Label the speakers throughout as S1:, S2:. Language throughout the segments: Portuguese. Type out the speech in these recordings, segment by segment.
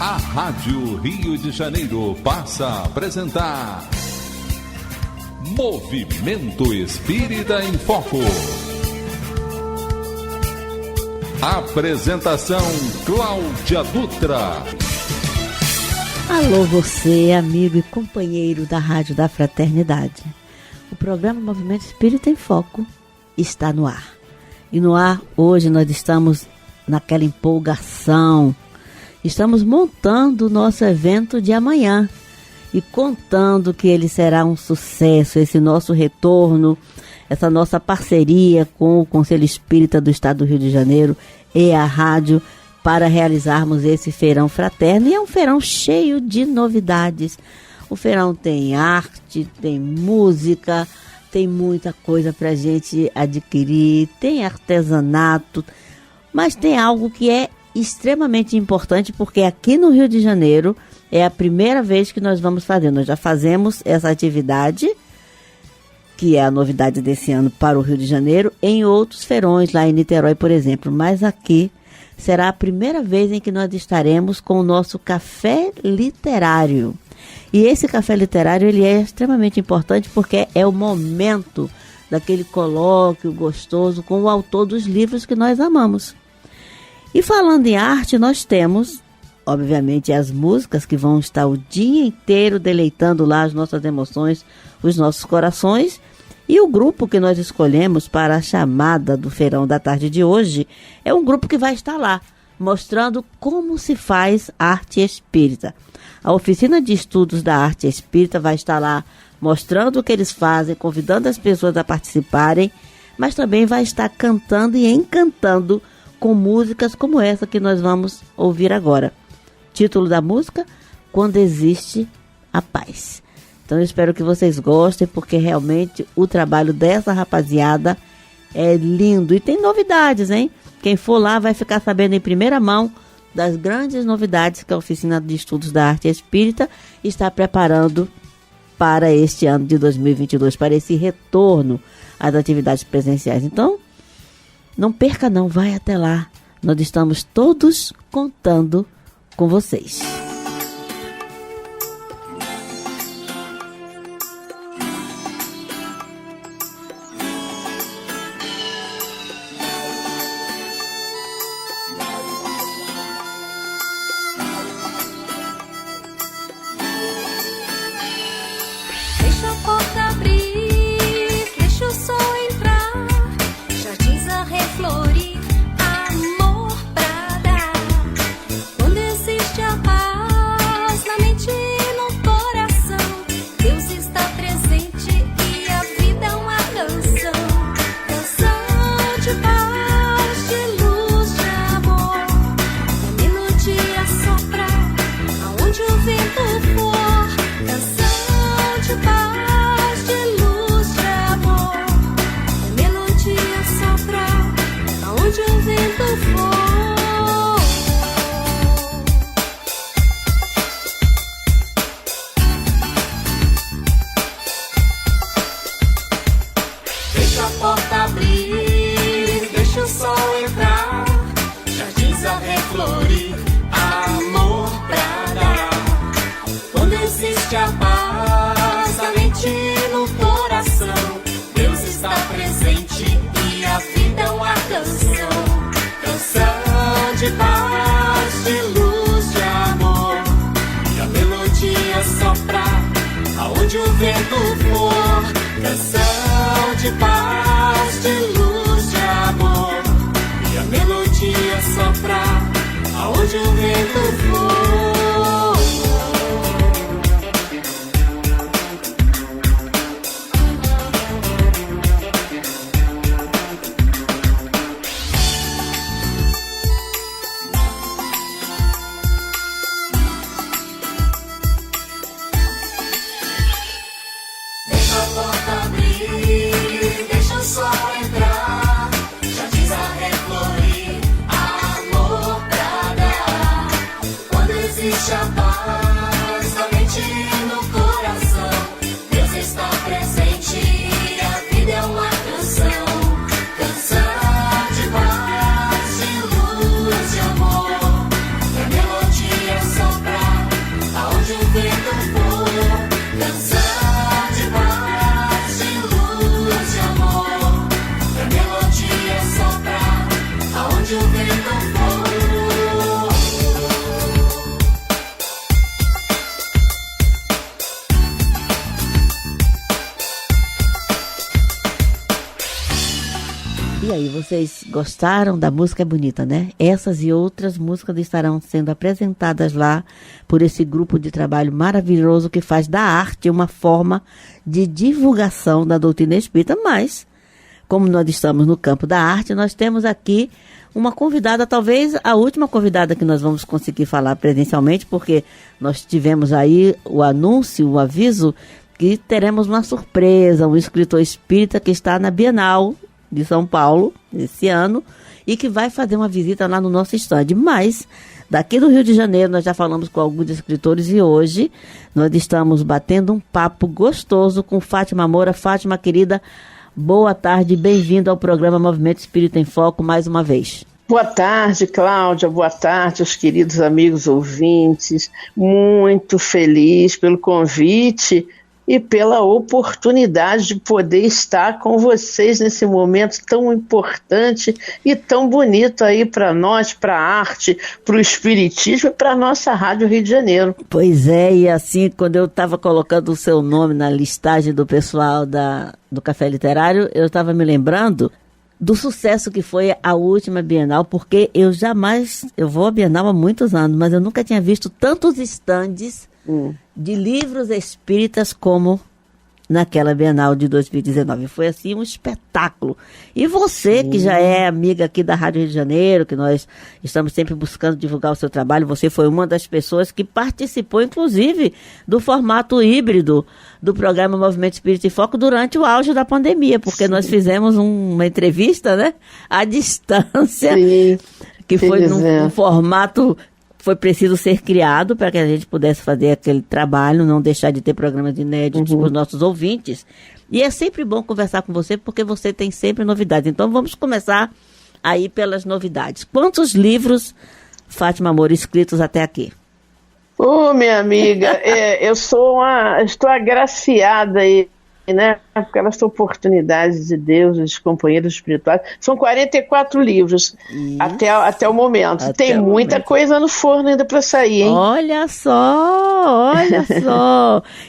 S1: A Rádio Rio de Janeiro passa a apresentar Movimento Espírita em Foco. Apresentação Cláudia Dutra.
S2: Alô você, amigo e companheiro da Rádio da Fraternidade. O programa Movimento Espírita em Foco está no ar. E no ar, hoje nós estamos naquela empolgação. Estamos montando o nosso evento de amanhã e contando que ele será um sucesso, esse nosso retorno, essa nossa parceria com o Conselho Espírita do Estado do Rio de Janeiro e a rádio para realizarmos esse feirão fraterno. E é um feirão cheio de novidades. O feirão tem arte, tem música, tem muita coisa para a gente adquirir, tem artesanato, mas tem algo que é extremamente importante, porque aqui no Rio de Janeiro é a primeira vez que nós vamos fazer. Nós já fazemos essa atividade, que é a novidade desse ano para o Rio de Janeiro, em outros feirões, lá em Niterói, por exemplo. Mas aqui será a primeira vez em que nós estaremos com o nosso café literário. E esse café literário ele é extremamente importante porque é o momento daquele colóquio gostoso com o autor dos livros que nós amamos. E falando em arte, nós temos, obviamente, as músicas que vão estar o dia inteiro deleitando lá as nossas emoções, os nossos corações. E o grupo que nós escolhemos para a chamada do feirão da tarde de hoje é um grupo que vai estar lá, mostrando como se faz arte espírita. A oficina de estudos da arte espírita vai estar lá mostrando o que eles fazem, convidando as pessoas a participarem, mas também vai estar cantando e encantando com músicas como essa que nós vamos ouvir agora. Título da música: Quando Existe a Paz. Então eu espero que vocês gostem, porque realmente o trabalho dessa rapaziada é lindo. E tem novidades, hein? Quem for lá vai ficar sabendo em primeira mão das grandes novidades que a Oficina de Estudos da Arte Espírita está preparando para este ano de 2022, para esse retorno às atividades presenciais. Então, não perca não, vai até lá. Nós estamos todos contando com vocês.
S3: Deixa a porta abrir, deixa o sol entrar, jardins a reflorir, amor pra dar. Quando existe a paz na mente e no coração, Deus está presente e a vida é uma canção. Canção de paz, de luz, de amor. A melodia sopra aonde o vento for. Canção de paz, de luz, de amor. A melodia sopra aonde o vento for. Deixa a porta abrir, deixa o sol entrar, jardins a reflorir, amor pra dar. Quando existe a paz na mente e no coração, Deus está presente e a vida é uma canção. Canção de paz, de luz, de amor. E a melodia sopra aonde o vento for. Canção de paz, de luz, de amor. E a melodia sopra aonde o vento for. Deixa a porta abrir, deixa o sol entrar, jardins a reflorir, amor pra dar. Quando existe a paz na mente e no coração, Deus está presente e a vida é uma canção. Canção de paz, de luz, de amor. E a melodia sopra
S2: aí, vocês gostaram da música? É bonita, né? Essas e outras músicas estarão sendo apresentadas lá por esse grupo de trabalho maravilhoso que faz da arte uma forma de divulgação da doutrina espírita, mas, como nós estamos no campo da arte, nós temos aqui uma convidada, talvez a última convidada que nós vamos conseguir falar presencialmente, porque nós tivemos aí o anúncio, o aviso, que teremos uma surpresa, um escritor espírita que está na Bienal de São Paulo, esse ano, e que vai fazer uma visita lá no nosso estande. Mas, daqui do Rio de Janeiro, nós já falamos com alguns escritores e hoje nós estamos batendo um papo gostoso com Fátima Moura. Fátima, querida, boa tarde, bem-vinda ao programa Movimento Espírita em Foco mais uma vez.
S4: Boa tarde, Cláudia, boa tarde aos queridos amigos ouvintes. Muito feliz pelo convite e pela oportunidade de poder estar com vocês nesse momento tão importante e tão bonito aí para nós, para a arte, para o espiritismo e para a nossa Rádio Rio de Janeiro.
S2: Pois é, e assim, quando eu estava colocando o seu nome na listagem do pessoal do Café Literário, eu estava me lembrando do sucesso que foi a última Bienal, porque eu vou à Bienal há muitos anos, mas eu nunca tinha visto tantos estandes de livros espíritas como naquela Bienal de 2019. Foi assim um espetáculo. E você, que já é amiga aqui da Rádio Rio de Janeiro, que nós estamos sempre buscando divulgar o seu trabalho, você foi uma das pessoas que participou, inclusive, do formato híbrido do programa Movimento Espírita em Foco durante o auge da pandemia, porque nós fizemos uma entrevista, né, à distância, que foi num formato. Foi preciso ser criado para que a gente pudesse fazer aquele trabalho, não deixar de ter programas inéditos para os nossos ouvintes. E é sempre bom conversar com você, porque você tem sempre novidades. Então vamos começar aí pelas novidades. Quantos livros, Fátima Moura, escritos até aqui?
S4: Minha amiga, estou agraciada aí, né, pelas oportunidades de Deus, dos companheiros espirituais. São 44 livros até o momento. Tem muita coisa no forno ainda para sair, hein?
S2: Olha só!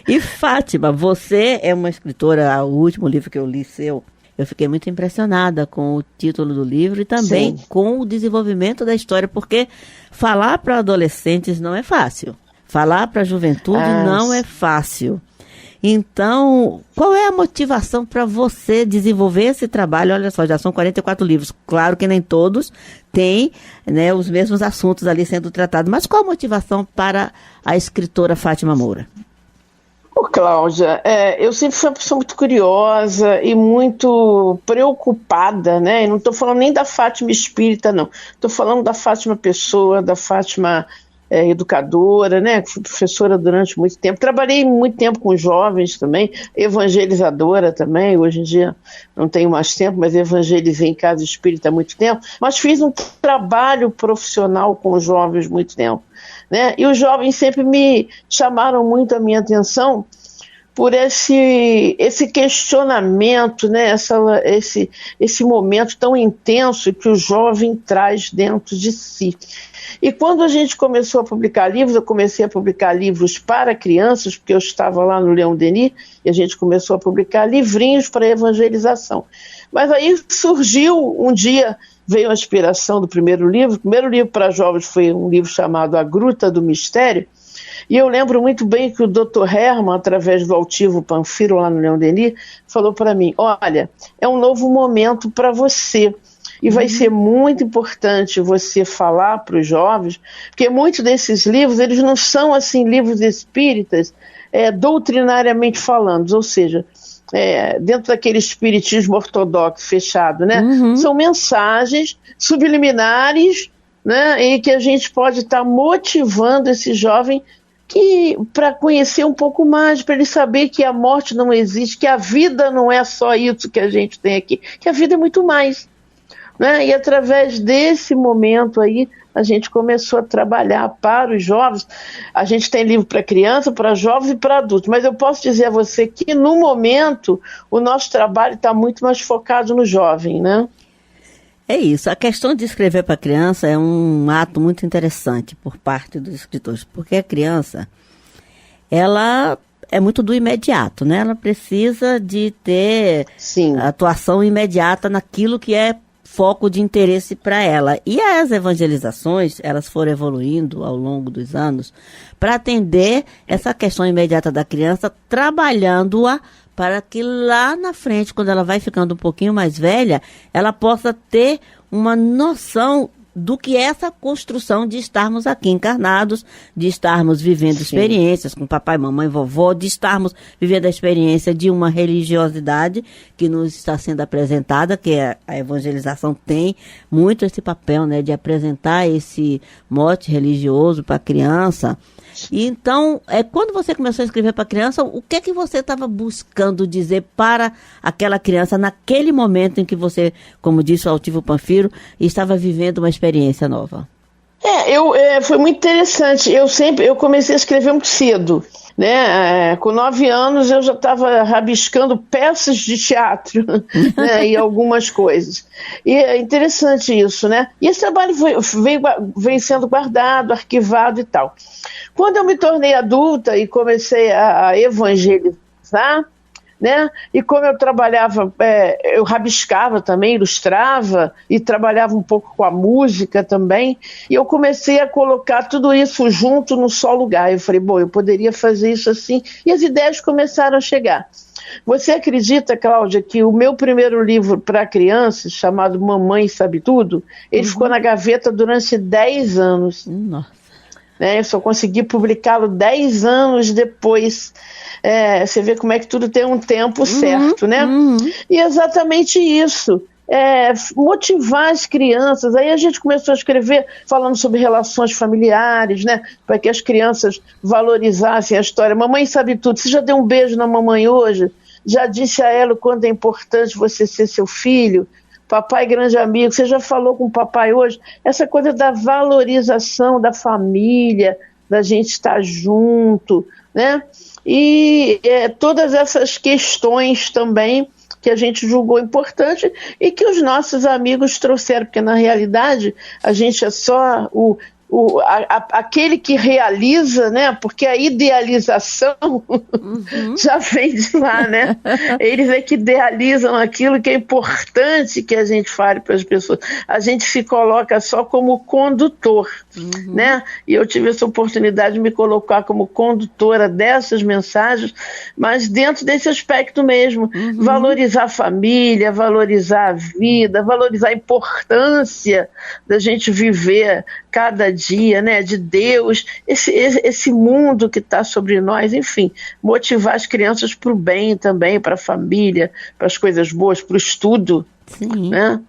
S2: E Fátima, você é uma escritora, o último livro que eu li seu, eu fiquei muito impressionada com o título do livro e também com o desenvolvimento da história, porque falar para adolescentes não é fácil. Falar para a juventude não é fácil. Então, qual é a motivação para você desenvolver esse trabalho? Olha só, já são 44 livros. Claro que nem todos têm, né, os mesmos assuntos ali sendo tratados. Mas qual a motivação para a escritora Fátima Moura?
S4: Cláudia, eu sempre fui uma pessoa muito curiosa e muito preocupada, né? E não estou falando nem da Fátima espírita, não. Estou falando da Fátima pessoa, da Fátima educadora, né? Fui professora durante muito tempo, trabalhei muito tempo com jovens também, evangelizadora também, hoje em dia não tenho mais tempo, mas evangelizei em casa espírita há muito tempo, mas fiz um trabalho profissional com jovens muito tempo, né? E os jovens sempre me chamaram muito a minha atenção por esse questionamento, né? Esse momento tão intenso que o jovem traz dentro de si. E quando a gente começou a publicar livros, eu comecei a publicar livros para crianças, porque eu estava lá no Leão Denis, e a gente começou a publicar livrinhos para evangelização. Mas aí surgiu, um dia veio a inspiração do primeiro livro. O primeiro livro para jovens foi um livro chamado A Gruta do Mistério, e eu lembro muito bem que o Dr. Herman, através do Altivo Panfiro, lá no Leão Denis, falou para mim: olha, é um novo momento para você. E vai ser muito importante você falar para os jovens, porque muitos desses livros, eles não são assim livros espíritas, doutrinariamente falando, ou seja, dentro daquele espiritismo ortodoxo fechado, né? São mensagens subliminares, né? E que a gente pode estar motivando esse jovem para conhecer um pouco mais, para ele saber que a morte não existe, que a vida não é só isso que a gente tem aqui, que a vida é muito mais. Né? E através desse momento aí, a gente começou a trabalhar para os jovens. A gente tem livro para criança, para jovens e para adultos, mas eu posso dizer a você que no momento o nosso trabalho está muito mais focado no jovem, né?
S2: É isso, a questão de escrever para criança é um ato muito interessante por parte dos escritores, porque a criança, ela é muito do imediato, né? Ela precisa de ter atuação imediata naquilo que é foco de interesse para ela. E as evangelizações, elas foram evoluindo ao longo dos anos para atender essa questão imediata da criança, trabalhando-a para que lá na frente, quando ela vai ficando um pouquinho mais velha, ela possa ter uma noção do que é essa construção de estarmos aqui encarnados, de estarmos vivendo experiências com papai, mamãe, vovó, de estarmos vivendo a experiência de uma religiosidade que nos está sendo apresentada, que a evangelização tem muito esse papel, né, de apresentar esse mote religioso para a criança. E então, quando você começou a escrever para a criança, o que é que você estava buscando dizer para aquela criança naquele momento em que você, como disse o Altivo Panfiro, estava vivendo uma experiência nova?
S4: Foi muito interessante. Eu comecei a escrever muito cedo, né? Com 9 anos eu já estava rabiscando peças de teatro, né? E algumas coisas. E é interessante isso, né? E esse trabalho veio sendo guardado, arquivado e tal. Quando eu me tornei adulta e comecei a evangelizar, né? E como eu trabalhava, eu rabiscava também, ilustrava e trabalhava um pouco com a música também, e eu comecei a colocar tudo isso junto num só lugar. Eu falei, bom, eu poderia fazer isso assim, e as ideias começaram a chegar. Você acredita, Cláudia, que o meu primeiro livro para crianças, chamado Mamãe Sabe Tudo, ele ficou na gaveta durante 10 anos.
S2: Nossa.
S4: Eu só consegui publicá-lo 10 anos depois. Você vê como é que tudo tem um tempo certo, né? E exatamente isso. Motivar as crianças. Aí a gente começou a escrever falando sobre relações familiares, né? Para que as crianças valorizassem a história. Mamãe sabe tudo. Você já deu um beijo na mamãe hoje? Já disse a ela o quanto é importante você ser seu filho? Papai grande amigo, você já falou com o papai hoje? Essa coisa da valorização da família, da gente estar junto, né? E todas essas questões também que a gente julgou importante e que os nossos amigos trouxeram, porque na realidade a gente é só aquele que realiza, né? Porque a idealização já vem de lá, né? Eles é que idealizam aquilo que é importante que a gente fale para as pessoas. A gente se coloca só como condutor, né? E eu tive essa oportunidade de me colocar como condutora dessas mensagens, mas dentro desse aspecto mesmo, valorizar a família, valorizar a vida, valorizar a importância da gente viver cada dia, né, de Deus, esse mundo que está sobre nós, enfim, motivar as crianças para o bem também, para a família, para as coisas boas, para o estudo.
S2: Sim.
S4: Né?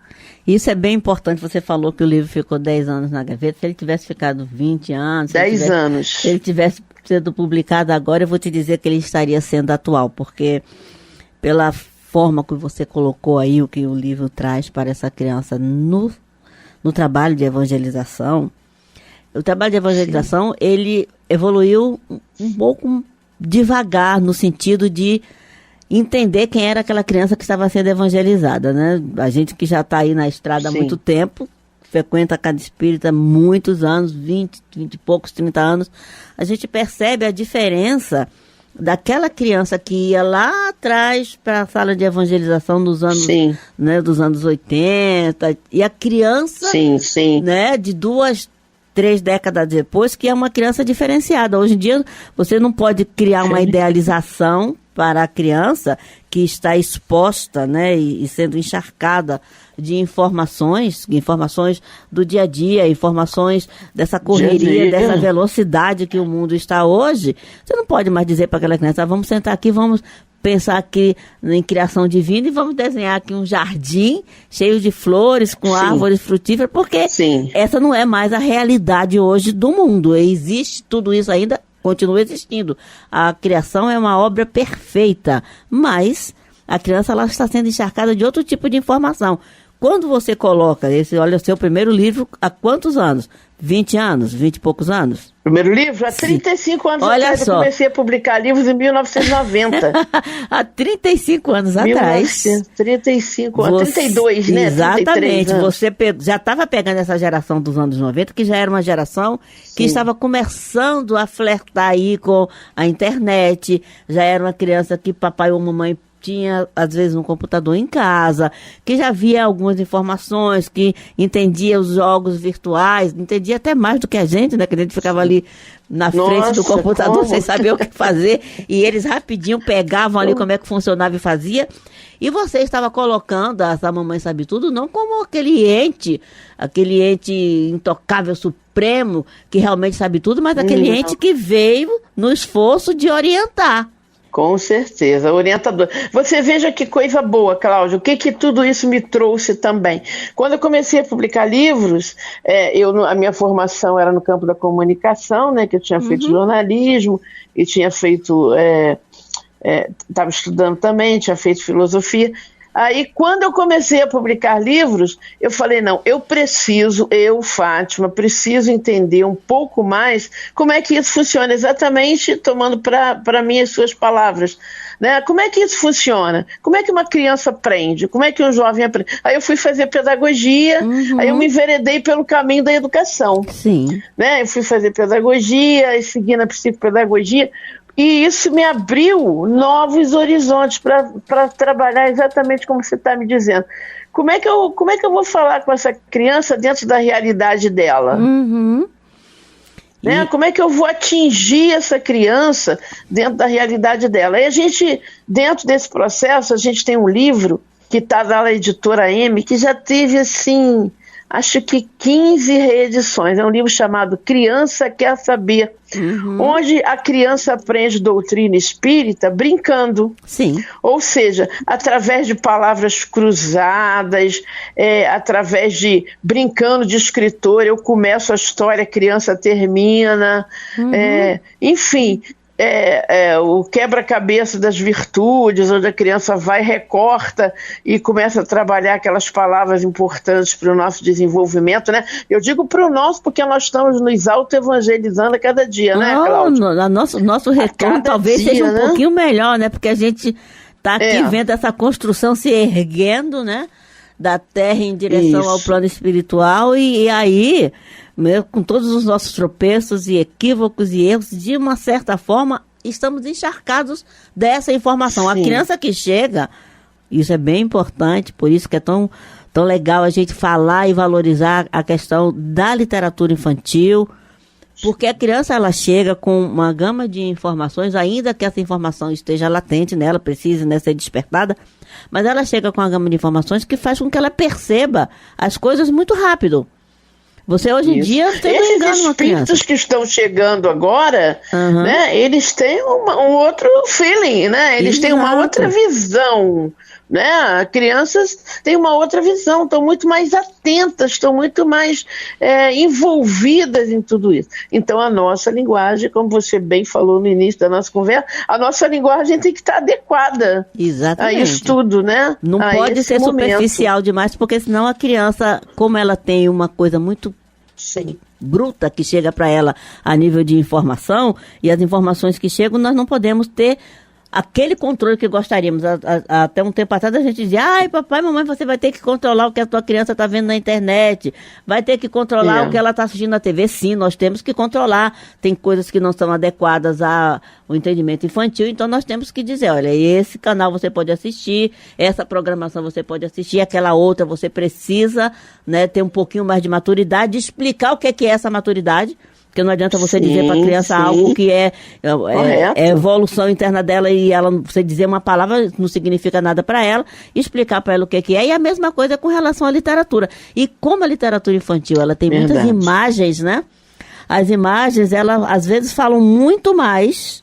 S2: Isso é bem importante. Você falou que o livro ficou 10 anos na gaveta. Se ele tivesse ficado 20 anos...
S4: 10 anos.
S2: Se ele tivesse sido publicado agora, eu vou te dizer que ele estaria sendo atual, porque pela forma que você colocou aí, o que o livro traz para essa criança no trabalho de evangelização, o trabalho de evangelização, ele evoluiu um pouco devagar, no sentido de entender quem era aquela criança que estava sendo evangelizada, né? A gente que já está aí na estrada há muito tempo, frequenta a Casa Espírita há muitos anos, 20 e poucos, 30 anos, a gente percebe a diferença daquela criança que ia lá atrás para a sala de evangelização dos anos, né, dos anos 80, e a criança, né, de 2, 3 décadas depois, que é uma criança diferenciada. Hoje em dia, você não pode criar uma idealização para a criança que está exposta, né, e sendo encharcada de informações do dia a dia, informações dessa correria, dessa velocidade que o mundo está hoje. Você não pode mais dizer para aquela criança, vamos sentar aqui, vamos pensar aqui em criação divina e vamos desenhar aqui um jardim cheio de flores, com árvores frutíferas, porque essa não é mais a realidade hoje do mundo. Existe tudo isso ainda, continua existindo. A criação é uma obra perfeita, mas a criança ela está sendo encharcada de outro tipo de informação. Quando você coloca olha, o seu primeiro livro, há quantos anos? 20 anos? 20 e poucos anos?
S4: Primeiro livro? Há 35 anos atrás. Eu comecei a publicar livros em 1990.
S2: Há 35 anos atrás.
S4: 35 anos. 32, né?
S2: Exatamente. Você já estava pegando essa geração dos anos 90, que já era uma geração que estava começando a flertar aí com a internet. Já era uma criança que papai ou mamãe tinha, às vezes, um computador em casa, que já via algumas informações, que entendia os jogos virtuais, entendia até mais do que a gente, né? Que a gente ficava ali na frente do computador sem saber o que fazer, e eles rapidinho pegavam ali como é que funcionava e fazia. E você estava colocando essa Mamãe Sabe Tudo não como aquele ente intocável, supremo, que realmente sabe tudo, mas aquele ente que veio no esforço de orientar.
S4: Com certeza, orientador. Você veja que coisa boa, Cláudia, o que tudo isso me trouxe também. Quando eu comecei a publicar livros, a minha formação era no campo da comunicação, né, que eu tinha feito jornalismo e tinha feito, estava estudando também, tinha feito filosofia. Aí, quando eu comecei a publicar livros, eu falei, não, Fátima, preciso entender um pouco mais como é que isso funciona, exatamente tomando para mim as suas palavras, né? Como é que isso funciona? Como é que uma criança aprende? Como é que um jovem aprende? Aí eu fui fazer pedagogia, aí eu me enveredei pelo caminho da educação.
S2: Sim.
S4: Né? Eu fui fazer pedagogia, e segui na psicopedagogia. E isso me abriu novos horizontes para trabalhar exatamente como você está me dizendo. Como é que eu vou falar com essa criança dentro da realidade dela? Né? Como é que eu vou atingir essa criança dentro da realidade dela? E a gente, dentro desse processo, a gente tem um livro que está na editora M, que já teve, assim, acho que 15 reedições. É um livro chamado Criança Quer Saber, onde a criança aprende doutrina espírita brincando.
S2: Sim.
S4: Ou seja, através de palavras cruzadas, através de brincando de escritor, eu começo a história, a criança termina, enfim... o quebra-cabeça das virtudes, onde a criança vai, recorta e começa a trabalhar aquelas palavras importantes para o nosso desenvolvimento, né? Eu digo para o nosso, porque nós estamos nos auto-evangelizando a cada dia, né, Cláudia?
S2: Nosso retorno talvez seja um pouquinho melhor, né? Porque a gente está aqui vendo essa construção se erguendo, né? Da Terra em direção ao plano espiritual, e aí... com todos os nossos tropeços e equívocos e erros, de uma certa forma, estamos encharcados dessa informação. Sim. A criança que chega, isso é bem importante, por isso que é tão legal a gente falar e valorizar a questão da literatura infantil, porque a criança, ela chega com uma gama de informações, ainda que essa informação esteja latente nela, precise, né, ser despertada, mas ela chega com uma gama de informações que faz com que ela perceba as coisas muito rápido. Você hoje em dia tem
S4: esses espíritos que estão chegando agora, né, eles têm um outro feeling, né? Eles têm uma outra visão, né? Crianças têm uma outra visão, estão muito mais atentas, estão muito mais envolvidas em tudo isso. Então a nossa linguagem, como você bem falou no início da nossa conversa, a nossa linguagem tem que estar adequada a isso tudo, né?
S2: Não pode ser superficial demais, porque senão a criança, como ela tem uma coisa muito bruta que chega para ela a nível de informação, e as informações que chegam, nós não podemos ter aquele controle que gostaríamos. Até um tempo atrás a gente dizia, ai, papai, mamãe, você vai ter que controlar o que a tua criança está vendo na internet, vai ter que controlar o que ela está assistindo na TV. Sim, nós temos que controlar. Tem coisas que não são adequadas ao entendimento infantil, então nós temos que dizer, olha, esse canal você pode assistir, essa programação você pode assistir, aquela outra você precisa, né, ter um pouquinho mais de maturidade, explicar o que é essa maturidade. Porque não adianta você dizer para a criança algo que é evolução interna dela, e você dizer uma palavra não significa nada para ela, explicar para ela o que é. E a mesma coisa com relação à literatura. E como a literatura infantil, ela tem muitas imagens, né? As imagens, elas às vezes falam muito mais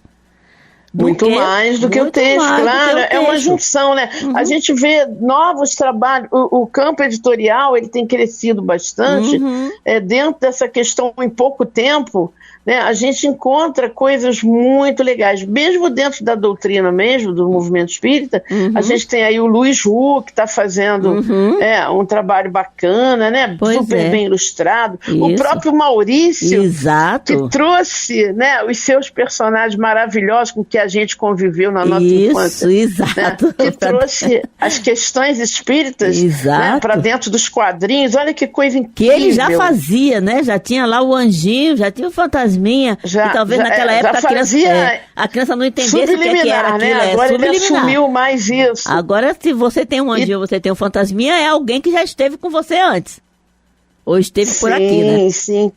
S2: do que o texto, claro, é uma junção, né? A gente vê novos trabalhos, o campo editorial, ele tem crescido bastante, dentro dessa questão em pouco tempo, né? A gente encontra coisas muito legais, mesmo dentro da doutrina mesmo, do movimento espírita, a gente tem aí o Luiz Hu, que está fazendo um trabalho bacana, né? Super bem ilustrado, o próprio Maurício, que trouxe, né, os seus personagens maravilhosos com que a gente conviveu na nossa infância. Né? Que trouxe as questões espíritas, né, para dentro dos quadrinhos. Olha que coisa incrível. Que ele já fazia, né? Já tinha lá o anjinho, já tinha fantasia fantasminha,
S4: Já,
S2: e talvez naquela época a criança não entendesse o que era aquilo.
S4: Né? Agora ele assumiu mais isso.
S2: Agora, se você tem um anjinho, você tem um fantasminha, é alguém que já esteve com você antes. Ou esteve por aqui, né?
S4: Sim.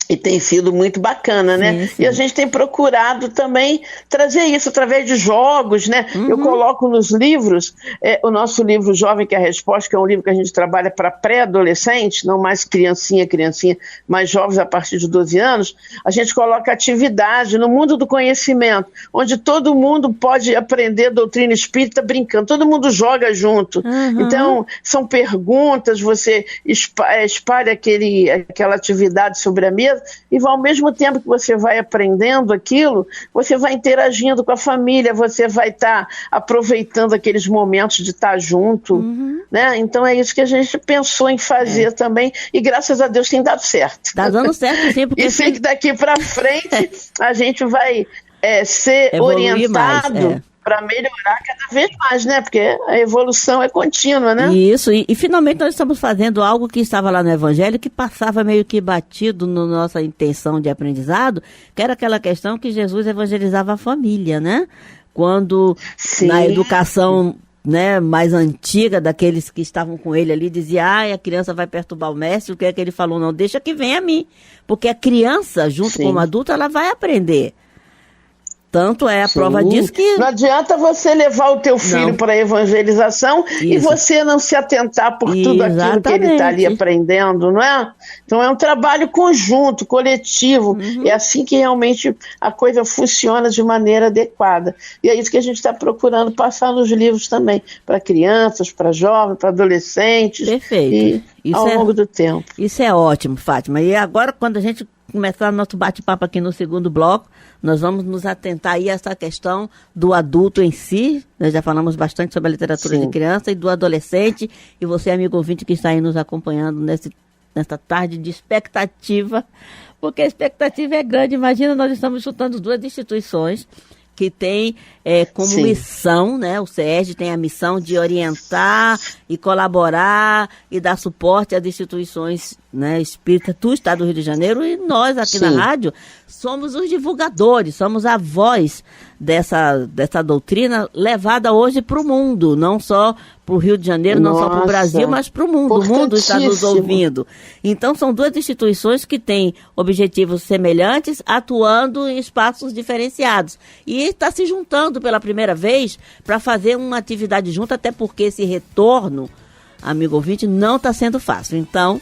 S4: E tem sido muito bacana, né?
S2: Sim.
S4: E a gente tem procurado também trazer isso através de jogos, né? Eu coloco nos livros, o nosso livro Jovem que é a Resposta, que é um livro que a gente trabalha para pré-adolescente, não mais criancinha, mas jovens a partir de 12 anos, a gente coloca atividade no mundo do conhecimento, onde todo mundo pode aprender doutrina espírita brincando, todo mundo joga junto. Então, são perguntas, você espalha aquela atividade sobre a mesa, e ao mesmo tempo que você vai aprendendo aquilo, você vai interagindo com a família, você vai estar aproveitando aqueles momentos de estar junto, né? Então é isso que a gente pensou em fazer também, e graças a Deus tem dado certo.
S2: Tá dando certo, sim, porque
S4: e sei que daqui para frente a gente vai ser
S2: evoluir
S4: orientado para melhorar cada vez mais, né? Porque a evolução é contínua, né?
S2: Isso, e finalmente nós estamos fazendo algo que estava lá no Evangelho, que passava meio que batido na nossa intenção de aprendizado, que era aquela questão que Jesus evangelizava a família, né? Quando na educação, né, mais antiga, daqueles que estavam com ele ali, dizia, a criança vai perturbar o mestre, o que é que ele falou? Não, deixa que venha a mim, porque a criança, junto com o adulto, ela vai aprender. Tanto é a prova disso que...
S4: Não adianta você levar o teu filho para a evangelização e você não se atentar por tudo aquilo que ele está ali aprendendo, não é? Então é um trabalho conjunto, coletivo. É assim que realmente a coisa funciona de maneira adequada. E é isso que a gente está procurando passar nos livros também, para crianças, para jovens, para adolescentes.
S2: Perfeito.
S4: Ao longo do tempo.
S2: Isso é ótimo, Fátima. E agora, quando a gente começar nosso bate-papo aqui no segundo bloco, nós vamos nos atentar aí a essa questão do adulto em si. Nós já falamos bastante sobre a literatura de criança e do adolescente. E você, amigo ouvinte, que está aí nos acompanhando nesta tarde de expectativa, porque a expectativa é grande. Imagina, nós estamos chutando duas instituições que têm como missão, né? O SERJ tem a missão de orientar e colaborar e dar suporte às instituições, né, espíritas do Estado do Rio de Janeiro, e nós aqui na rádio somos os divulgadores, somos a voz dessa doutrina levada hoje para o mundo, não só para o Rio de Janeiro, não só para o Brasil, mas para o mundo. O mundo está nos ouvindo. Então, são duas instituições que têm objetivos semelhantes, atuando em espaços diferenciados. E está se juntando pela primeira vez para fazer uma atividade junto, até porque esse retorno, amigo ouvinte, não está sendo fácil. Então,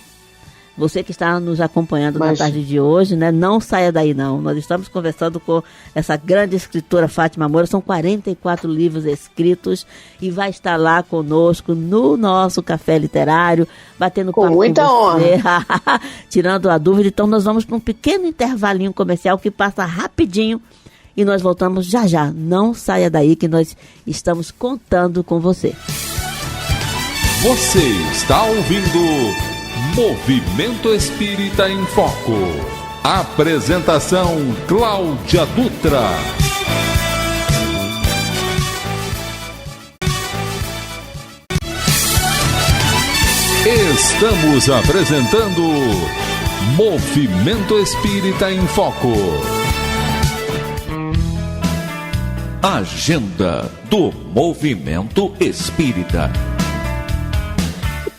S2: você que está nos acompanhando na tarde de hoje, né, não saia daí não. Nós estamos conversando com essa grande escritora Fátima Moura, são 44 livros escritos e vai estar lá conosco no nosso café literário, batendo papo com muita honra, tirando a dúvida. Então nós vamos para um pequeno intervalinho comercial que passa rapidinho e nós voltamos já já. Não saia daí que nós estamos contando com você.
S1: Você está ouvindo Movimento Espírita em Foco. Apresentação Cláudia Dutra. Estamos apresentando Movimento Espírita em Foco. Agenda do Movimento Espírita.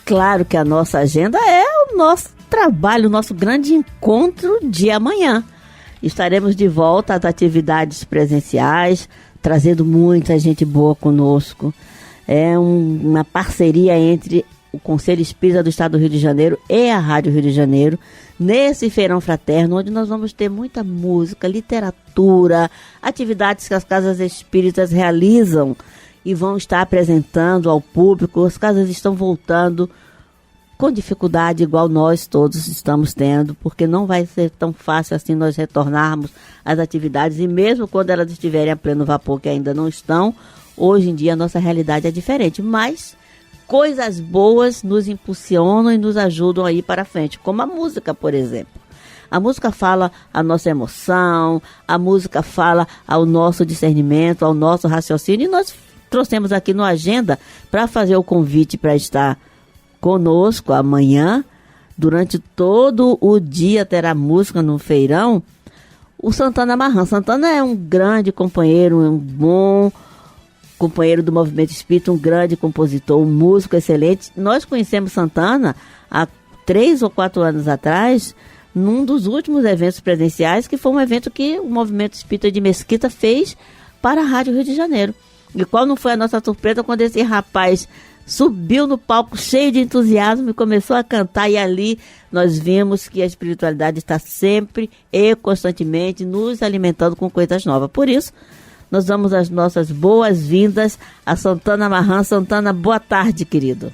S2: Claro que a nossa agenda é o nosso trabalho, o nosso grande encontro de amanhã. Estaremos de volta às atividades presenciais, trazendo muita gente boa conosco. É uma parceria entre o Conselho Espírita do Estado do Rio de Janeiro e a Rádio Rio de Janeiro, nesse Feirão Fraterno, onde nós vamos ter muita música, literatura, atividades que as casas espíritas realizam e vão estar apresentando ao público. As casas estão voltando com dificuldade, igual nós todos estamos tendo, porque não vai ser tão fácil assim nós retornarmos às atividades, e mesmo quando elas estiverem a pleno vapor, que ainda não estão, hoje em dia a nossa realidade é diferente, mas coisas boas nos impulsionam e nos ajudam a ir para frente, como a música, por exemplo. A música fala a nossa emoção, a música fala ao nosso discernimento, ao nosso raciocínio, e nós trouxemos aqui no Agenda para fazer o convite para estar conosco amanhã, durante todo o dia terá música no feirão, o Santana Marran. Santana é um grande companheiro, um bom companheiro do movimento espírita, um grande compositor, um músico excelente. Nós conhecemos Santana há 3 ou 4 anos atrás, num dos últimos eventos presenciais, que foi um evento que o movimento espírita de Mesquita fez para a Rádio Rio de Janeiro. E qual não foi a nossa surpresa quando esse rapaz subiu no palco cheio de entusiasmo e começou a cantar, e ali nós vimos que a espiritualidade está sempre e constantemente nos alimentando com coisas novas. Por isso, nós damos as nossas boas-vindas a Santana Marran. Santana, boa tarde, querido.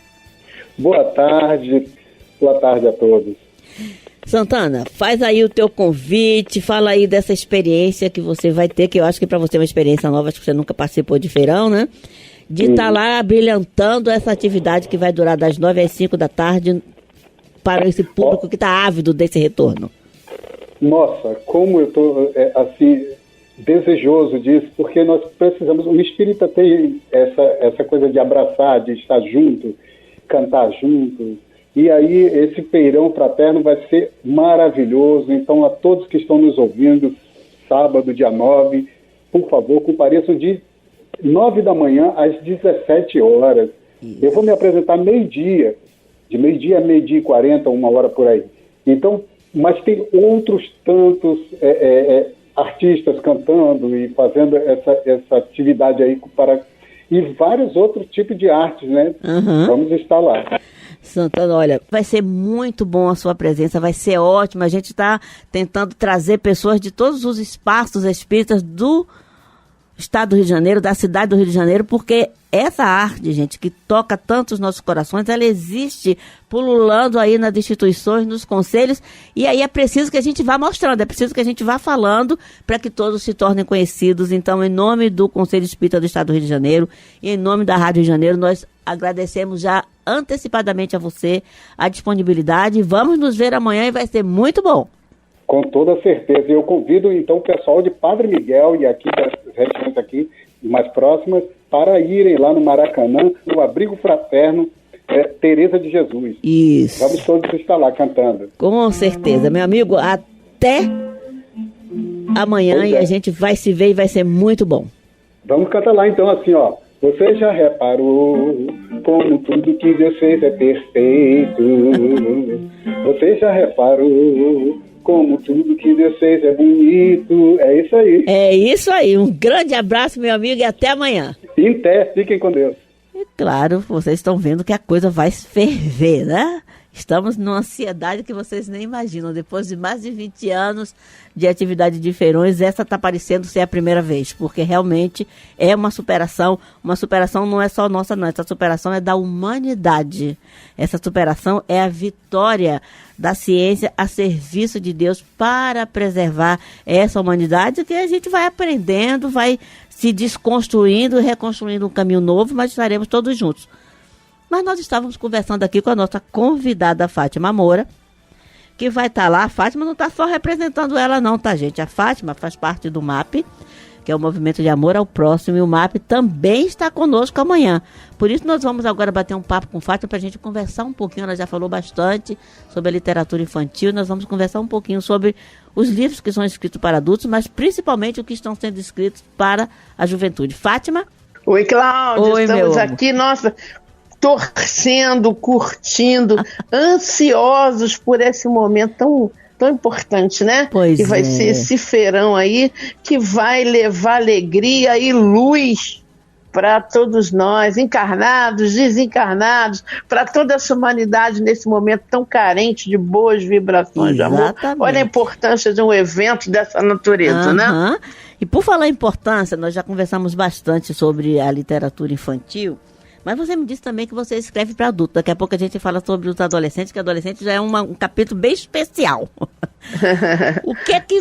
S5: Boa tarde a todos.
S2: Santana, faz aí o teu convite, fala aí dessa experiência que você vai ter, que eu acho que para você é uma experiência nova, acho que você nunca participou de feirão, né? De estar lá brilhantando essa atividade que vai durar das 9 às 5 da tarde para esse público que está ávido desse retorno.
S5: Nossa, como eu estou assim, desejoso disso, porque nós precisamos, o espírita tem essa coisa de abraçar, de estar junto, cantar junto. E aí esse feirão fraterno vai ser maravilhoso. Então, a todos que estão nos ouvindo, sábado, dia 9, por favor, compareçam de 9 da manhã às 17 horas. Isso. Eu vou me apresentar meio-dia, de meio-dia a meio-dia e 40, 1 hora por aí. Então, mas tem outros tantos artistas cantando e fazendo essa atividade aí e vários outros tipos de artes, né? Uhum. Vamos estar lá.
S2: Santana, olha, vai ser muito bom a sua presença, vai ser ótimo. A gente está tentando trazer pessoas de todos os espaços espíritas do Estado do Rio de Janeiro, da cidade do Rio de Janeiro, porque essa arte, gente, que toca tanto os nossos corações, ela existe pululando aí nas instituições, nos conselhos, e aí é preciso que a gente vá mostrando, é preciso que a gente vá falando para que todos se tornem conhecidos. Então, em nome do Conselho Espírita do Estado do Rio de Janeiro e em nome da Rádio Rio de Janeiro, nós agradecemos já antecipadamente a você a disponibilidade. Vamos nos ver amanhã e vai ser muito bom.
S5: Com toda certeza. Eu convido, então, o pessoal de Padre Miguel e aqui das regiões aqui mais próximas para irem lá no Maracanã, no Abrigo Fraterno Teresa de Jesus.
S2: Isso.
S5: Vamos todos estar lá cantando.
S2: Com certeza, meu amigo. Até amanhã e a gente vai se ver e vai ser muito bom.
S5: Vamos cantar lá, então, assim, ó. Você já reparou como tudo que Deus fez é perfeito? Você já reparou como tudo que Deus fez é bonito? É isso aí.
S2: É isso aí. Um grande abraço, meu amigo, e até amanhã.
S5: Fiquem com Deus.
S2: E claro, vocês estão vendo que a coisa vai ferver, né? Estamos numa ansiedade que vocês nem imaginam. Depois de mais de 20 anos de atividade de feirões, essa está parecendo ser a primeira vez, porque realmente é uma superação. Uma superação não é só nossa, não. Essa superação é da humanidade. Essa superação é a vitória da ciência a serviço de Deus para preservar essa humanidade, que a gente vai aprendendo, vai se desconstruindo e reconstruindo um caminho novo, mas estaremos todos juntos. Mas nós estávamos conversando aqui com a nossa convidada Fátima Moura, que vai estar lá. A Fátima não está só representando ela não, tá, gente? A Fátima faz parte do MAP, que é o Movimento de Amor ao Próximo, e o MAP também está conosco amanhã. Por isso nós vamos agora bater um papo com Fátima para a gente conversar um pouquinho. Ela já falou bastante sobre a literatura infantil. Nós vamos conversar um pouquinho sobre os livros que são escritos para adultos, mas principalmente o que estão sendo escritos para a juventude. Fátima?
S4: Oi, Cláudia.
S2: Oi,
S4: estamos aqui, nossa, torcendo, curtindo, ansiosos por esse momento tão importante, né?
S2: Pois
S4: que vai ser esse feirão aí, que vai levar alegria e luz para todos nós, encarnados, desencarnados, para toda essa humanidade nesse momento tão carente de boas vibrações.
S2: Exatamente.
S4: De amor. Olha a importância de um evento dessa natureza, né?
S2: E por falar em importância, nós já conversamos bastante sobre a literatura infantil, mas você me disse também que você escreve para adulto. Daqui a pouco a gente fala sobre os adolescentes, que adolescente já é um capítulo bem especial. O que é que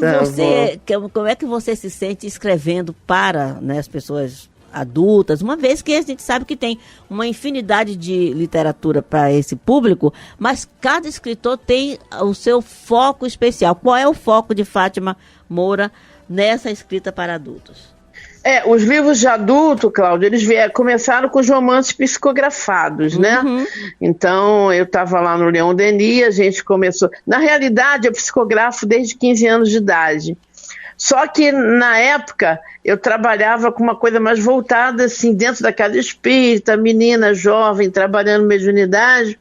S2: como é que você se sente escrevendo para, né, as pessoas adultas, uma vez que a gente sabe que tem uma infinidade de literatura para esse público, mas cada escritor tem o seu foco especial. Qual é o foco de Fátima Moura nessa escrita para adultos?
S4: Os livros de adulto, Cláudia, eles começaram com os romances psicografados, né? Então, eu estava lá no Leon Denis, a gente começou... Na realidade, eu psicografo desde 15 anos de idade. Só que, na época, eu trabalhava com uma coisa mais voltada, assim, dentro da casa espírita, menina, jovem, trabalhando mediunidade,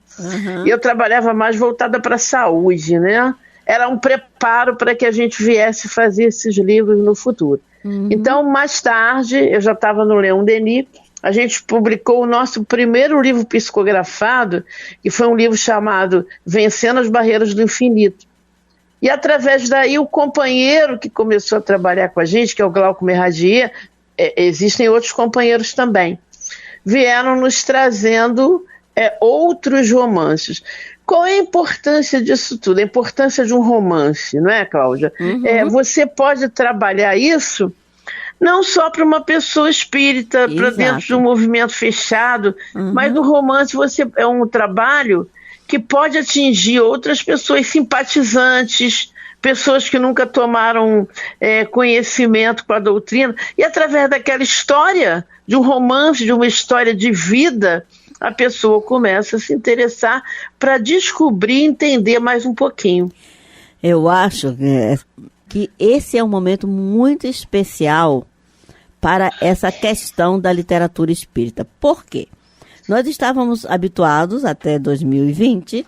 S4: e eu trabalhava mais voltada para a saúde, né? Era um preparo para que a gente viesse fazer esses livros no futuro. Então, mais tarde, eu já estava no Leon Denis, a gente publicou o nosso primeiro livro psicografado, que foi um livro chamado Vencendo as Barreiras do Infinito. E através daí o companheiro que começou a trabalhar com a gente, que é o Glauco Merradier, existem outros companheiros também, vieram nos trazendo outros romances. Qual é a importância disso tudo? A importância de um romance, não é, Cláudia? Você pode trabalhar isso não só para uma pessoa espírita, para dentro de um movimento fechado, mas o romance é um trabalho que pode atingir outras pessoas simpatizantes, pessoas que nunca tomaram conhecimento com a doutrina, e através daquela história, de um romance, de uma história de vida, a pessoa começa a se interessar para descobrir e entender mais um pouquinho.
S2: Eu acho que esse é um momento muito especial para essa questão da literatura espírita. Por quê? Nós estávamos habituados, até 2020,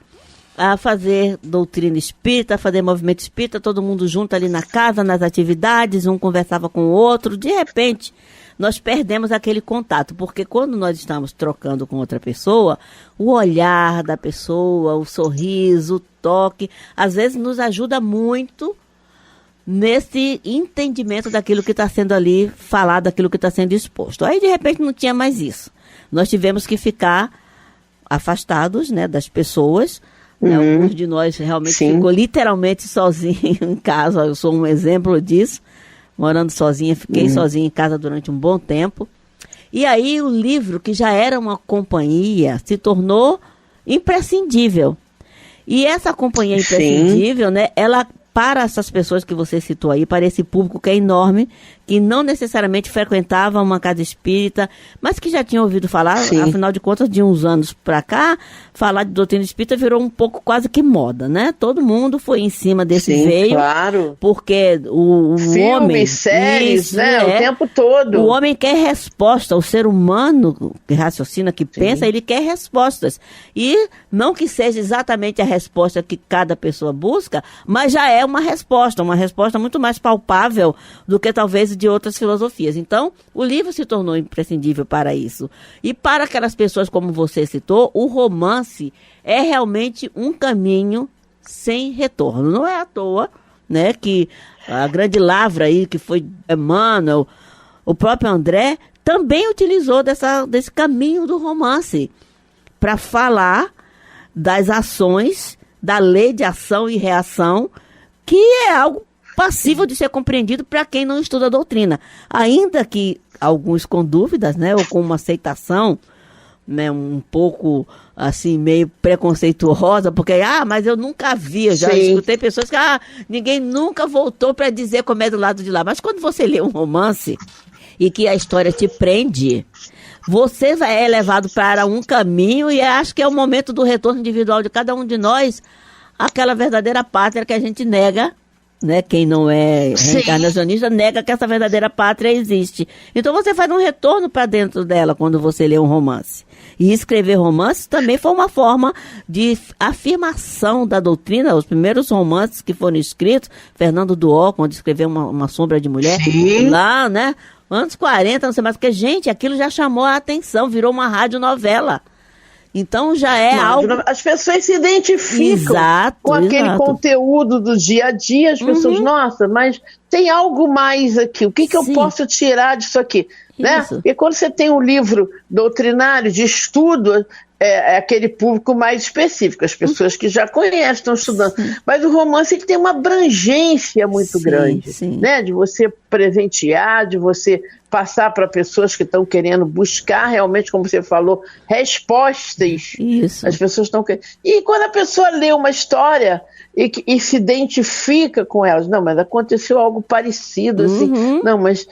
S2: a fazer doutrina espírita, a fazer movimento espírita, todo mundo junto ali na casa, nas atividades, um conversava com o outro. De repente, nós perdemos aquele contato, porque quando nós estamos trocando com outra pessoa, o olhar da pessoa, o sorriso, o toque, às vezes nos ajuda muito nesse entendimento daquilo que está sendo ali falado, daquilo que está sendo exposto. Aí, de repente, não tinha mais isso. Nós tivemos que ficar afastados, né, das pessoas. Né? Alguns de nós realmente ficou literalmente sozinho em casa. Eu sou um exemplo disso. Morando sozinha, fiquei sozinha em casa durante um bom tempo. E aí o livro, que já era uma companhia, se tornou imprescindível. E essa companhia imprescindível, né, ela, para essas pessoas que você citou aí, para esse público que é enorme, que não necessariamente frequentava uma casa espírita, mas que já tinha ouvido falar, afinal de contas, de uns anos para cá, falar de doutrina espírita virou um pouco quase que moda, né? Todo mundo foi em cima desse veio,
S4: claro.
S2: Porque o homem...
S4: séries, né? O tempo todo.
S2: O homem quer resposta, o ser humano que raciocina, que pensa, ele quer respostas. E não que seja exatamente a resposta que cada pessoa busca, mas já é uma resposta muito mais palpável do que talvez de outras filosofias. Então, o livro se tornou imprescindível para isso. E para aquelas pessoas, como você citou, o romance é realmente um caminho sem retorno. Não é à toa, né, que a grande lavra aí, que foi Emmanuel, o próprio André, também utilizou desse caminho do romance para falar das ações, da lei de ação e reação, que é algo passível de ser compreendido para quem não estuda a doutrina. Ainda que alguns com dúvidas, né, ou com uma aceitação, né, um pouco assim, meio preconceituosa, porque, mas eu nunca vi, eu já escutei pessoas que, ninguém nunca voltou para dizer como é do lado de lá. Mas quando você lê um romance e que a história te prende, você é levado para um caminho, e acho que é o momento do retorno individual de cada um de nós, aquela verdadeira pátria que a gente nega, né? Quem não é reencarnacionista nega que essa verdadeira pátria existe. Então você faz um retorno para dentro dela quando você lê um romance. E escrever romances também foi uma forma de afirmação da doutrina. Os primeiros romances que foram escritos, Fernando Duó, quando escreveu uma Sombra de Mulher, lá, né? Anos 40, não sei mais, porque, gente, aquilo já chamou a atenção, virou uma radionovela. Então já é algo...
S4: As pessoas se identificam com aquele conteúdo do dia a dia, as pessoas, nossa, mas tem algo mais aqui, o que eu posso tirar disso aqui? Né? E quando você tem um livro doutrinário de estudo, é aquele público mais específico, as pessoas que já conhecem, estão estudando. Mas o romance, ele tem uma abrangência muito grande, né? De você presentear, de você passar para pessoas que estão querendo buscar realmente, como você falou, respostas. As pessoas estão querendo. E quando a pessoa lê uma história e se identifica com elas, não, mas aconteceu algo parecido, assim, não, mas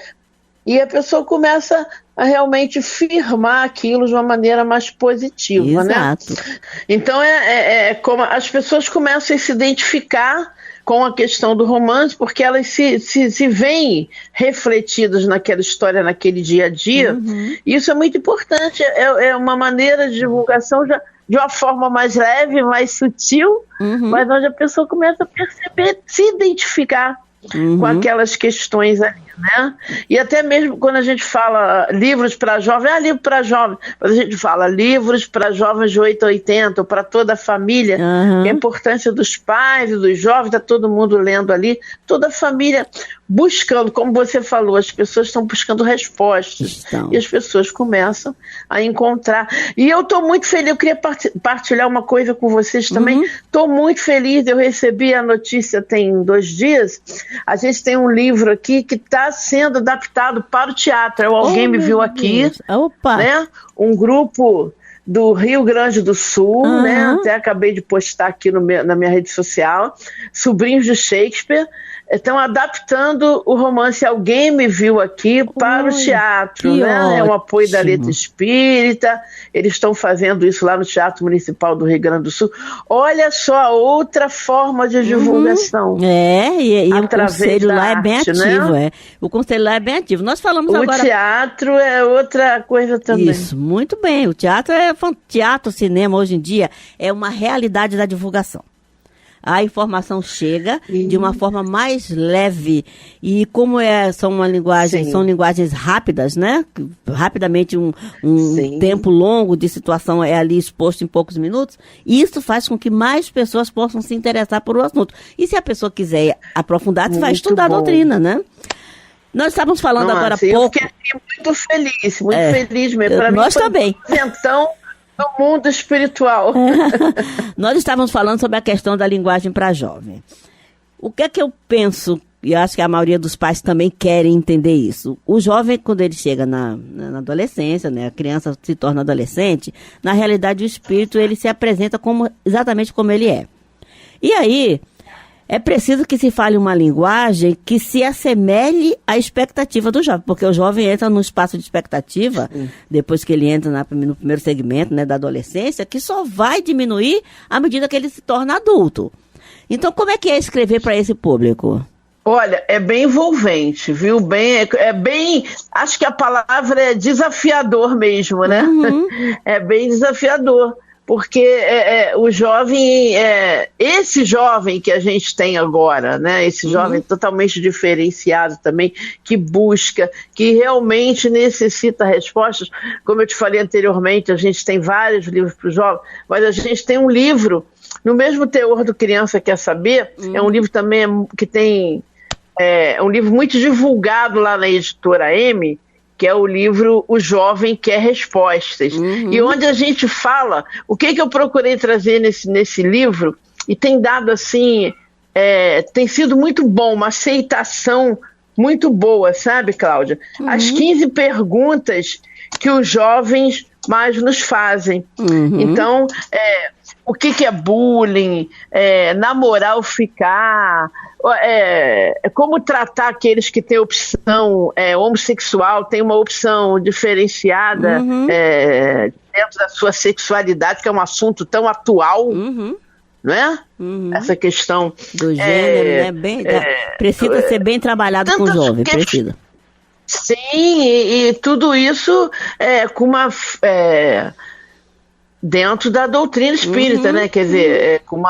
S4: e a pessoa começa a realmente firmar aquilo de uma maneira mais positiva,
S2: Exato.
S4: né? Então como as pessoas começam a se identificar com a questão do romance, porque elas se veem refletidas naquela história, naquele dia a dia. E isso é muito importante, é uma maneira de divulgação de uma forma mais leve, mais sutil, mas onde a pessoa começa a perceber, se identificar com aquelas questões ali, né? E até mesmo quando a gente fala livros para jovens, livro para jovens, mas a gente fala livros para jovens de 8 a 80, ou para toda a família, que a importância dos pais e dos jovens, está todo mundo lendo ali, toda a família buscando, como você falou, as pessoas estão buscando respostas, e as pessoas começam a encontrar. E eu estou muito feliz, eu queria partilhar uma coisa com vocês também, estou muito feliz, eu recebi a notícia tem 2 dias, a gente tem um livro aqui que está sendo adaptado para o teatro, Alguém Me Viu Aqui, né? Um grupo do Rio Grande do Sul, né? Até acabei de postar aqui na minha rede social, Sobrinhos de Shakespeare, estão adaptando o romance Alguém Me Viu Aqui para o teatro, né? É um apoio da Letra Espírita, eles estão fazendo isso lá no Teatro Municipal do Rio Grande do Sul. Olha só, outra forma de divulgação.
S2: E o conselho lá é bem ativo, né? O conselho lá é bem ativo. Nós falamos agora... O
S4: teatro é outra coisa também.
S2: Isso, muito bem. O teatro teatro, cinema, hoje em dia, é uma realidade da divulgação. A informação chega de uma forma mais leve e como são linguagens rápidas, né? Rapidamente um tempo longo de situação é ali exposto em poucos minutos, isso faz com que mais pessoas possam se interessar por o assunto. E se a pessoa quiser aprofundar, você vai estudar a doutrina, né? Nós estávamos falando agora há pouco...
S4: Eu fiquei muito feliz mesmo. Pra
S2: nós
S4: mim
S2: também.
S4: Então, do mundo espiritual.
S2: Nós estávamos falando sobre a questão da linguagem para jovem. O que é que eu penso, e acho que a maioria dos pais também querem entender isso. O jovem, quando ele chega na adolescência, né, a criança se torna adolescente, na realidade o espírito ele se apresenta exatamente como ele é. E aí... é preciso que se fale uma linguagem que se assemelhe à expectativa do jovem, porque o jovem entra num espaço de expectativa, depois que ele entra no primeiro segmento, né, da adolescência, que só vai diminuir à medida que ele se torna adulto. Então, como é que é escrever para esse público?
S4: Olha, é bem envolvente, viu? Bem, acho que a palavra é desafiador mesmo, né? É bem desafiador. Porque o jovem, esse jovem que a gente tem agora, né? Esse jovem totalmente diferenciado também, que busca, que realmente necessita respostas. Como eu te falei anteriormente, a gente tem vários livros para os jovens, mas a gente tem um livro, no mesmo teor do Criança Quer Saber, é um livro também que tem, um livro muito divulgado lá na editora M, que é o livro O Jovem Quer Respostas. E onde a gente fala, o que eu procurei trazer nesse livro, e tem dado assim, tem sido muito bom, uma aceitação muito boa, sabe, Cláudia? As 15 perguntas que os jovens mais nos fazem. Então, o que é bullying, namorar ou ficar... como tratar aqueles que têm opção homossexual, tem uma opção diferenciada dentro da sua sexualidade, que é um assunto tão atual, não é? Essa questão
S2: do gênero, né? Precisa ser bem trabalhado com o jovem, precisa.
S4: Sim, e tudo isso dentro da doutrina espírita, né? Quer dizer, com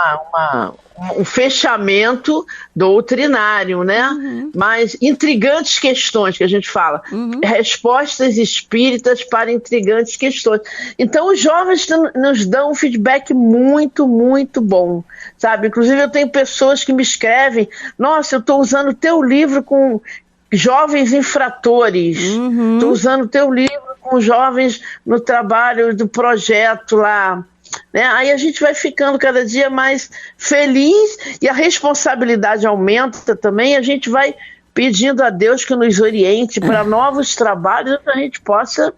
S4: um fechamento doutrinário, né? Mas intrigantes questões que a gente fala, respostas espíritas para intrigantes questões. Então os jovens nos dão um feedback muito, muito bom, sabe? Inclusive eu tenho pessoas que me escrevem, nossa, eu estou usando o teu livro com jovens infratores, estou usando o teu livro com jovens no trabalho do projeto lá, né? Aí a gente vai ficando cada dia mais feliz e a responsabilidade aumenta também, a gente vai pedindo a Deus que nos oriente para novos trabalhos, que a gente possa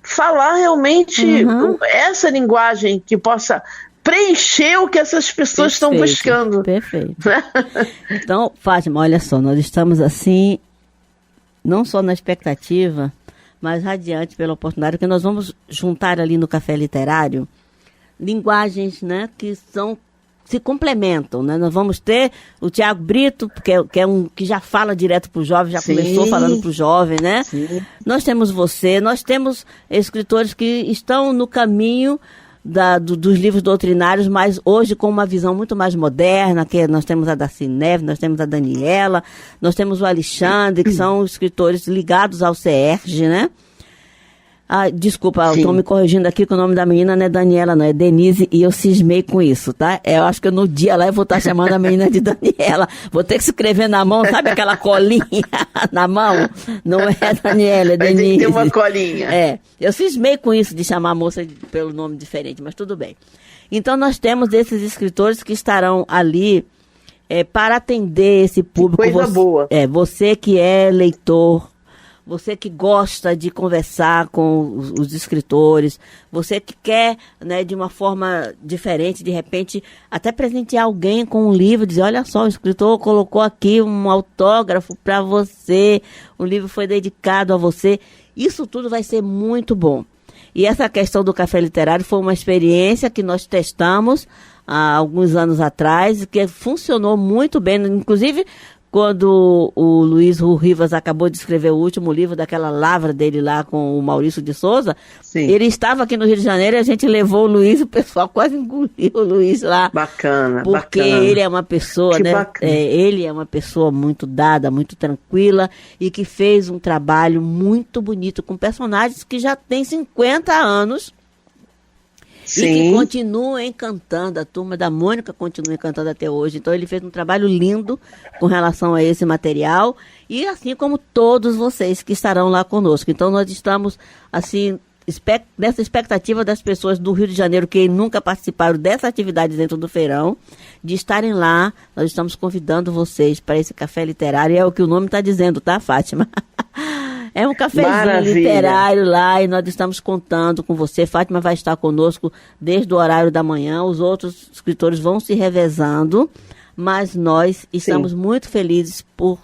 S4: falar realmente essa linguagem que possa preencher o que essas pessoas estão buscando.
S2: Perfeito. Então, Fátima, olha só, nós estamos assim não só na expectativa, mas radiante pela oportunidade, que nós vamos juntar ali no Café Literário linguagens, né, que se complementam, né? Nós vamos ter o Tiago Brito, que já fala direto para o jovem, já começou falando para o jovem, né? Sim. Nós temos você, nós temos escritores que estão no caminho dos livros doutrinários, mas hoje com uma visão muito mais moderna, que nós temos a Darcy Neves, nós temos a Daniela, nós temos o Alexandre, que são escritores ligados ao CERJ, né? Desculpa, estão me corrigindo aqui que o nome da menina não é Daniela, não, é Denise, e eu cismei com isso, tá? Eu acho que no dia lá eu vou estar chamando a menina de Daniela. Vou ter que escrever na mão, sabe aquela colinha na mão? Não é Daniela, é Denise. Tem que ter
S4: uma colinha.
S2: Eu cismei com isso de chamar a moça pelo nome diferente, mas tudo bem. Então nós temos esses escritores que estarão ali para atender esse público.
S4: Coisa boa.
S2: Você que é leitor, você que gosta de conversar com os escritores, você que quer, né, de uma forma diferente, de repente, até presentear alguém com um livro, dizer, olha só, o escritor colocou aqui um autógrafo para você, o livro foi dedicado a você. Isso tudo vai ser muito bom. E essa questão do Café Literário foi uma experiência que nós testamos há alguns anos atrás, que funcionou muito bem, inclusive quando o Luiz Rivas acabou de escrever o último livro daquela lavra dele lá com o Maurício de Souza, ele estava aqui no Rio de Janeiro e a gente levou o Luiz, o pessoal quase engoliu o Luiz lá.
S4: Bacana,
S2: porque ele é uma pessoa, ele é uma pessoa muito dada, muito tranquila e que fez um trabalho muito bonito com personagens que já têm 50 anos. E que continua encantando, a turma da Mônica continua encantando até hoje. Então ele fez um trabalho lindo com relação a esse material, e assim como todos vocês que estarão lá conosco. Então nós estamos, assim, nessa expectativa das pessoas do Rio de Janeiro que nunca participaram dessa atividade dentro do feirão, de estarem lá. Nós estamos convidando vocês para esse Café Literário, é o que o nome está dizendo, tá, Fátima? É um cafezinho literário lá, e nós estamos contando com você. Fátima vai estar conosco desde o horário da manhã. Os outros escritores vão se revezando, mas nós estamos muito felizes por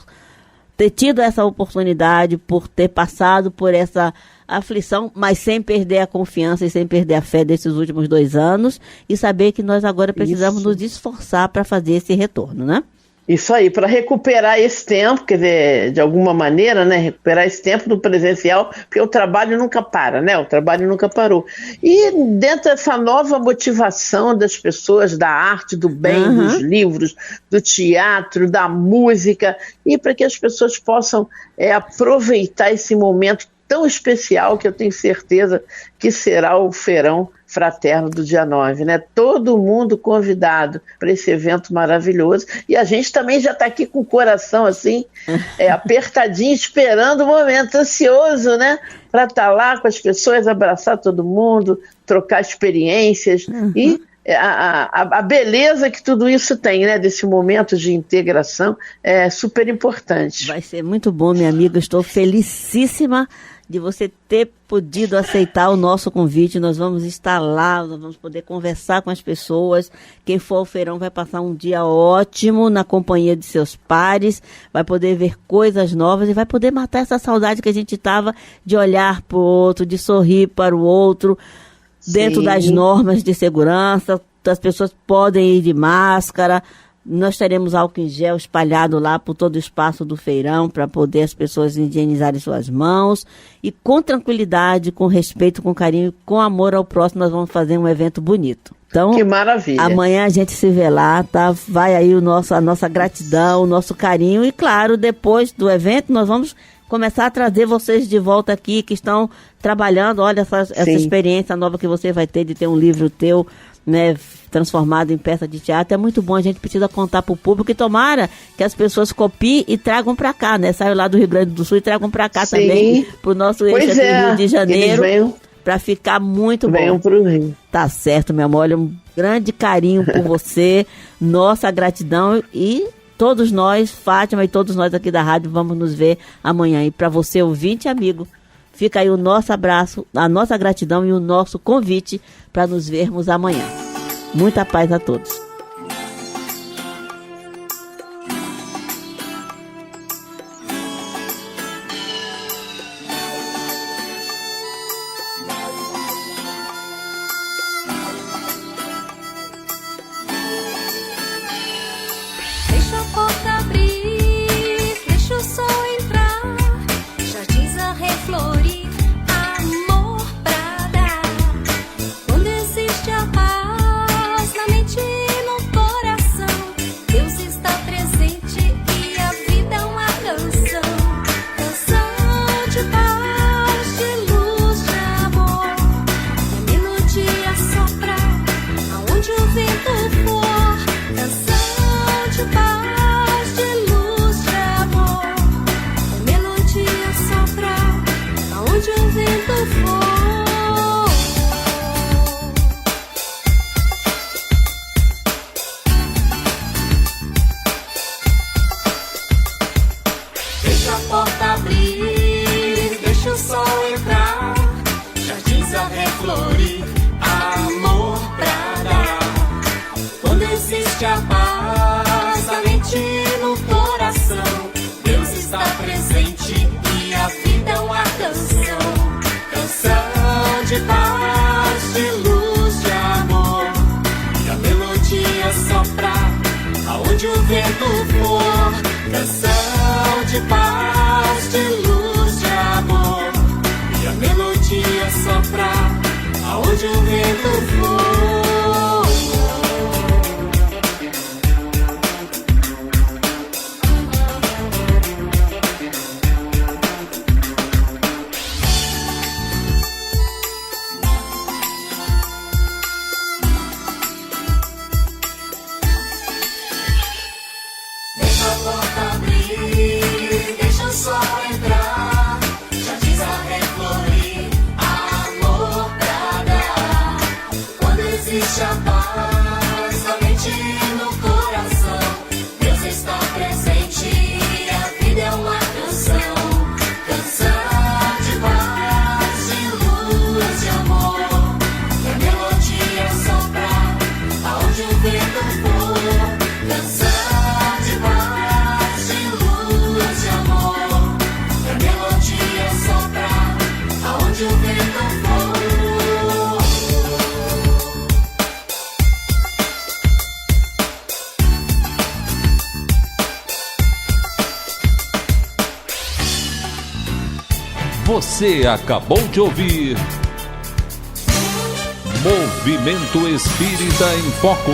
S2: ter tido essa oportunidade, por ter passado por essa aflição, mas sem perder a confiança e sem perder a fé desses últimos 2 anos, e saber que nós agora precisamos nos esforçar para fazer esse retorno, né?
S4: Isso aí, para recuperar esse tempo, quer dizer, de alguma maneira, né, recuperar esse tempo do presencial, porque o trabalho nunca para, né, o trabalho nunca parou. E dentro dessa nova motivação das pessoas, da arte, do bem, dos livros, do teatro, da música, e para que as pessoas possam aproveitar esse momento tão especial, que eu tenho certeza que será o Feirão Fraterno do dia 9, né? Todo mundo convidado para esse evento maravilhoso, e a gente também já está aqui com o coração assim, apertadinho, esperando o momento, ansioso, né? Para estar lá com as pessoas, abraçar todo mundo, trocar experiências, e a beleza que tudo isso tem, né? Desse momento de integração é super importante.
S2: Vai ser muito bom, minha amiga, estou felicíssima de você ter podido aceitar o nosso convite. Nós vamos estar lá, nós vamos poder conversar com as pessoas. Quem for ao feirão vai passar um dia ótimo na companhia de seus pares, vai poder ver coisas novas e vai poder matar essa saudade que a gente estava de olhar para o outro, de sorrir para o outro, dentro das normas de segurança. As pessoas podem ir de máscara. Nós teremos álcool em gel espalhado lá por todo o espaço do feirão para poder as pessoas higienizarem suas mãos, e com tranquilidade, com respeito, com carinho, com amor ao próximo, nós vamos fazer um evento bonito. Então,
S4: que maravilha.
S2: Amanhã a gente se vê lá, tá? Vai aí a nossa gratidão, o nosso carinho, e claro, depois do evento nós vamos começar a trazer vocês de volta aqui, que estão trabalhando. Olha essa experiência nova que você vai ter de ter um livro teu, né, transformado em peça de teatro. É muito bom, a gente precisa contar para o público, e tomara que as pessoas copiem e tragam para cá, né? Saiam lá do Rio Grande do Sul e tragam para cá também, para o nosso eixo aqui do Rio de Janeiro, para ficar muito bom.
S4: Venham para o Rio.
S2: Tá certo, meu amor, olha, um grande carinho por você, nossa gratidão, e todos nós, Fátima e todos nós aqui da rádio, vamos nos ver amanhã. E para você, ouvinte amigo, fica aí o nosso abraço, a nossa gratidão e o nosso convite para nos vermos amanhã. Muita paz a todos.
S3: aonde o vento for. Deixa a porta abrir, deixa o sol entrar, jardins a reflorir, amor pra dar. Quando existe a paz, a mente no coração, Deus está presente e a vida é uma canção. Canção de paz, de luz, de amor, e a melodia soprar aonde o vento for. Canção de paz, de luz, de amor, e a melodia soprar aonde o vento for. Deixa a porta abrir, deixa o sol entrar, jardins a reflorir, amor pra dar. Quando existe a paz, a mente no coração, Deus está presente e a vida é uma canção. Canção de paz, de luz, de amor, e a melodia soprar aonde o vento for. Canção de paz, de luz, de amor, e a melodia soprar aonde o vento for.
S1: Você acabou de ouvir Movimento Espírita em Foco.